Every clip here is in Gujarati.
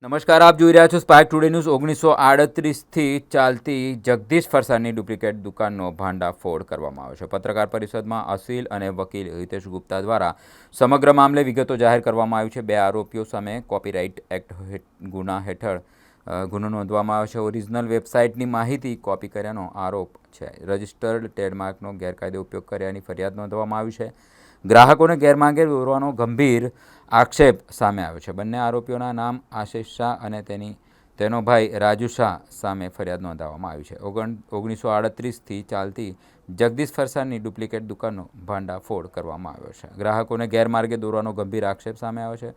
નમસ્કાર, આપ જોઈ રહ્યા છો સ્પાર્ક ટુડે ન્યૂઝ। 1938થી ચાલતી જગદીશ ફરસાણની ડુપ્લિકેટ દુકાનનો ભાંડાફોડ કરવામાં આવ્યો છે। પત્રકાર પરિષદમાં અસીલ અને વકીલ હિતેશ ગુપ્તા દ્વારા સમગ્ર મામલે વિગતો જાહેર કરવામાં આવી છે। બે આરોપીઓ સામે કોપીરાઇટ એક્ટ ગુના હેઠળ ગુનો નોંધવામાં આવ્યો છે। ઓરિજિનલ વેબસાઇટની માહિતી કોપી કર્યાનો આરોપ છે। રજિસ્ટર્ડ ટ્રેડમાર્કનો ગેરકાયદે ઉપયોગ કર્યાની ફરિયાદ નોંધવામાં આવી છે। ગ્રાહકોને ગેરમાર્ગે દોરવાનો ગંભીર આક્ષેપ સામે આવ્યો છે। બંને આરોપીઓના નામ આશિષ શાહ અને તેનો ભાઈ રાજુ શાહ સામે ફરિયાદ નોંધાવવામાં આવી છે। 1938થી ચાલતી જગદીશ ફરસાણની ડુપ્લિકેટ દુકાનનો ભાંડાફોડ કરવામાં આવ્યો છે। ગ્રાહકોને ગેરમાર્ગે દોરવાનો ગંભીર આક્ષેપ સામે આવ્યો છે।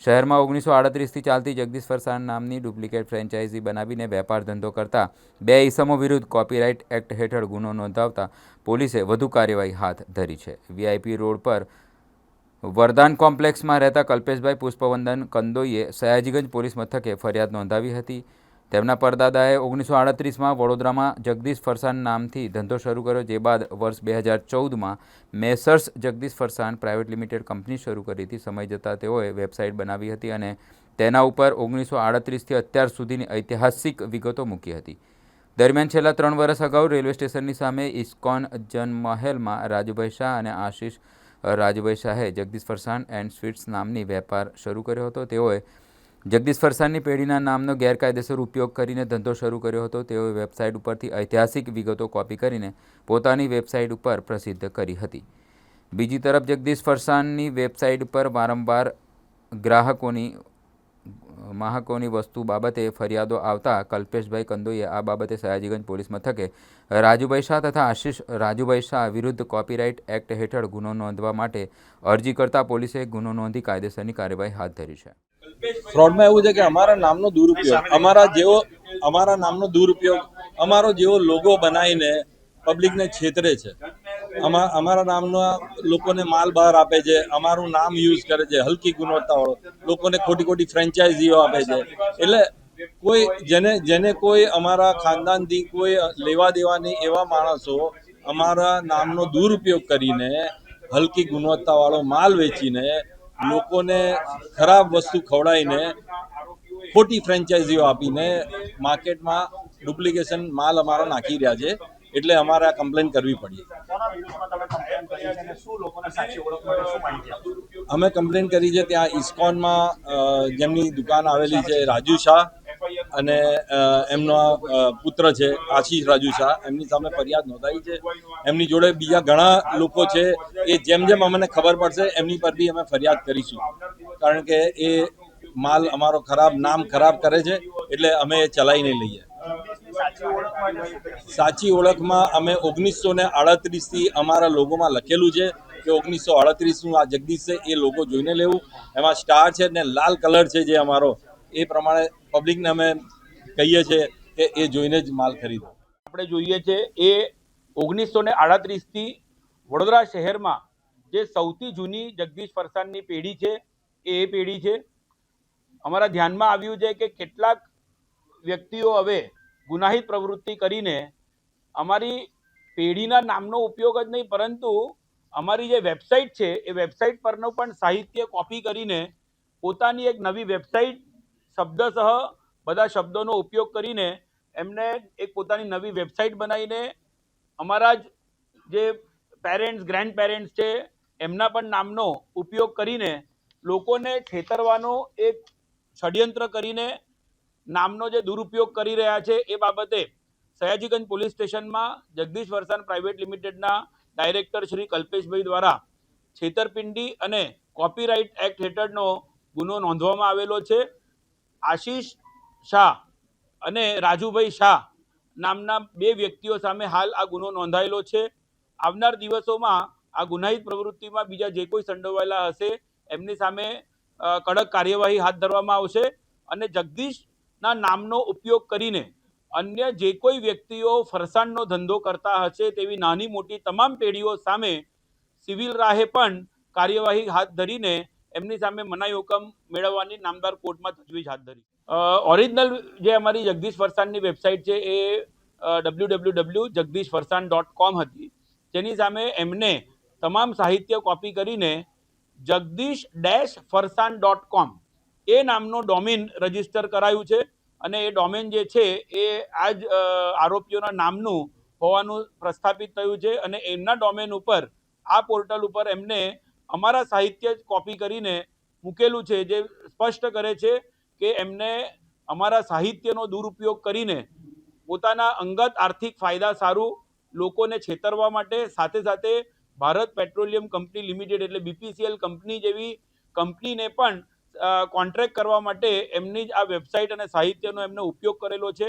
શહેરમાં 1938થી ચાલતી જગદીશ ફરસાણ નામની ડુપ્લિકેટ ફ્રેન્ચાઇઝી બનાવીને વેપાર ધંધો કરતા બે ઇસમો વિરુદ્ધ કોપીરાઇટ એક્ટ હેઠળ ગુનો નોંધાવતા પોલીસે વધુ કાર્યવાહી હાથ ધરી છે। વીઆઈપી રોડ પર વરદાન કોમ્પ્લેક્સમાં રહેતા કલ્પેશભાઈ પુષ્પવંદન કંદોઈએ સયાજીગંજ પોલીસ મથકે ફરિયાદ નોંધાવી હતી। તેમના પરદાદાએ 1938માં વડોદરામાં જગદીશ ફરસાણ નામથી ધંધો શરૂ કર્યો, જે બાદ વર્ષ 2014માં મેસર્સ જગદીશ ફરસાણ પ્રાઇવેટ લિમિટેડ કંપની શરૂ કરી હતી। સમય જતાં તેઓએ વેબસાઇટ બનાવી હતી અને તેના ઉપર 1938થી અત્યાર સુધીની ઐતિહાસિક વિગતો મૂકી હતી। દરમિયાન છેલ્લા 3 વર્ષ અગાઉ રેલવે સ્ટેશનની સામે ઇસ્કોન જનમહેલમાં રાજુભાઈ શાહ અને આશિષ રાજુભાઈ શાહે જગદીશ ફરસાણ એન્ડ સ્વીટ્સ નામની વેપાર શરૂ કર્યો હતો। તેઓએ જગદીશ ફરસાણની પેઢીના નામનો ગેરકાયદેસર ઉપયોગ કરીને ધંધો શરૂ કર્યો હતો। તેઓએ વેબસાઇટ ઉપરથી ઐતિહાસિક વિગતો કોપી કરીને પોતાની વેબસાઇટ ઉપર પ્રસિદ્ધ કરી હતી। બીજી તરફ જગદીશ ફરસાણની વેબસાઇટ પર વારંવાર ગ્રાહકોની વસ્તુ બાબતે ફરિયાદો આવતા કલ્પેશભાઈ કંદોઈએ આ બાબતે સયાજીગંજ પોલીસ મથકે રાજુભાઈ શાહ તથા આશિષ રાજુભાઈ શાહ વિરુદ્ધ કોપીરાઇટ એક્ટ હેઠળ ગુનો નોંધવા માટે અરજી કરતા પોલીસે ગુનો નોંધી કાયદેસરની કાર્યવાહી હાથ ધરી છે। ફ્રોડમાં એવું છે કે અમારા નામનો દુરુપયોગ, અમારા નામનો દુરુપયોગ, અમારો જેવો લોગો બનાવીને પબ્લિકને છેતરે છે। અમારા નામના લોકોને માલ બહાર આપે છે, અમારું નામ યુઝ કરે છે, હલકી ગુણવત્તાવાળો લોકોને ખોટી ફ્રેન્ચાઇઝીઓ આપે છે। એટલે કોઈ જેને કોઈ અમારા ખાનદાનથી કોઈ લેવા દેવા નહીં, એવા માણસો અમારા નામનો દુરુપયોગ કરીને હલકી ગુણવત્તાવાળો માલ વેચીને લોકોને ખરાબ વસ્તુ ખવડાવીને ખોટી ફ્રેન્ચાઇઝીઓ આપીને માર્કેટમાં ડુપ્લિકેશન માલ અમારો નાખી રહ્યા છે। એટલે અમારે આ કમ્પ્લેન કરવી પડી। અમે કમ્પ્લેન કરી છે ત્યાં ઇસ્કોનમાં જેમની દુકાન આવેલી છે રાજુ શાહ અને એમનો પુત્ર છે આશિષ રાજુ શાહ, એમની સામે ફરિયાદ નોંધાઈ છે। એમની જોડે બીજા ઘણા લોકો છે, એ જેમ અમને ખબર પડશે એમની પર બી અમે ફરિયાદ કરીશું, કારણ કે એ માલ અમારો નામ ખરાબ કરે છે। એટલે અમે એ ચલાવી નહીં લઈએ। સાચી ઓળખમાં અમે 1938થી અમારા લોગોમાં લખેલું છે કે 1938નું આ જગદીશ છે, એ લોગો જોઈને લેવું। એમાં સ્ટાર છે ને લાલ કલર છે જે અમારો, એ પ્રમાણે પબ્લિકને અમે કહીએ છીએ કે એ જોઈને જ માલ ખરીદો। આપણે જોઈએ છે એ 1938થી વડોદરા શહેરમાં જે સૌથી જૂની જગદીશ ફરસાણની પેઢી છે એ પેઢી છે। અમારા ધ્યાનમાં આવ્યું છે કે કેટલાક વ્યક્તિઓ હવે ગુનાહિત પ્રવૃત્તિ કરીને અમારી પેઢીના નામનો ઉપયોગ જ નહીં, પરંતુ અમારી જે વેબસાઇટ છે એ વેબસાઇટ પરનું પણ સાહિત્ય કોપી કરીને પોતાની એક નવી વેબસાઇટ શબ્દસહ બધા શબ્દોનો ઉપયોગ કરીને એમને એક પોતાની નવી વેબસાઇટ બનાવીને અમારા જે પેરેન્ટ્સ ગ્રેન્ડ પેરેન્ટ્સ છે એમના પણ નામનો ઉપયોગ કરીને લોકોને છેતરવાનો એક ષડયંત્ર કરીને નામનો જે દુરુપયોગ કરી રહ્યા છે એ બાબતે સયાજીગંજ પોલીસ સ્ટેશનમાં જગદીશ ફરસાણ પ્રાઇવેટ લિમિટેડના ડાયરેક્ટર શ્રી કલ્પેશભાઈ દ્વારા છેતરપિંડી અને કોપીરાઇટ એક્ટ હેઠળનો ગુનો નોંધવામાં આવેલો છે। આશિષ શાહ અને રાજુભાઈ શાહ નામના બે વ્યક્તિઓ સામે હાલ આ ગુનો નોંધાયેલો છે। આવનાર દિવસોમાં આ ગુનાહિત પ્રવૃત્તિમાં બીજા જે કોઈ સંડોવાયેલા હશે એમની સામે કડક કાર્યવાહી હાથ ધરવામાં આવશે અને જગદીશના નામનો ઉપયોગ કરીને અન્ય જે કોઈ વ્યક્તિઓ ફરસાણનો ધંધો કરતા હશે તેવી નાની મોટી તમામ પેઢીઓ સામે સિવિલ રાહે પણ કાર્યવાહી હાથ ધરીને એમની સામે મનાઈ હુકમ મેળવવાની નામદાર કોર્ટમાં તજવીજ હાથ ધરી। ઓરિજિનલ જે અમારી જગદીશ ફરસાણની વેબસાઇટ છે એ www.jagdishfarsan.com હતી, જેની સામે એમને તમામ સાહિત્ય કોપી કરીને jagdish-farsan.com એ નામનો ડોમેન રજીસ્ટર કરાયું છે અને એ ડોમેન જે છે એ આ જ આરોપીઓના નામનું હોવાનું પ્રસ્થાપિત થયું છે અને એમના ડોમેન ઉપર આ પોર્ટલ ઉપર એમને અમારા સાહિત્ય જ કોપી કરીને મૂકેલું છે, જે સ્પષ્ટ કરે છે કે એમને અમારા સાહિત્યનો દુરુપયોગ કરીને પોતાના અંગત આર્થિક ફાયદા સારું લોકોને છેતરવા માટે, સાથે સાથે ભારત પેટ્રોલિયમ કંપની લિમિટેડ એટલે BPCL કંપની જેવી કંપનીને પણ કોન્ટ્રાક્ટ કરવા માટે એમની જ આ વેબસાઇટ અને સાહિત્યનો એમને ઉપયોગ કરેલો છે,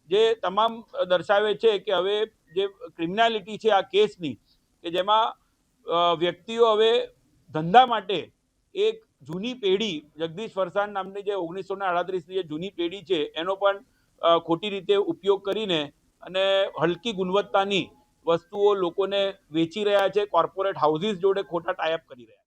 જે તમામ દર્શાવે છે કે હવે જે ક્રિમિનાલિટી છે આ કેસની, કે જેમાં વ્યક્તિઓ હવે ધંધા માટે એક જૂની પેઢી જગદીશ ફરસાણ નામની જે 1938ની જે જૂની પેઢી છે એનો પણ ખોટી રીતે ઉપયોગ કરીને અને હલકી ગુણવત્તાની વસ્તુઓ લોકોને વેચી રહ્યા છે, કોર્પોરેટ હાઉસીસ જોડે ખોટા ટાઈઅપ કરી રહ્યા છે.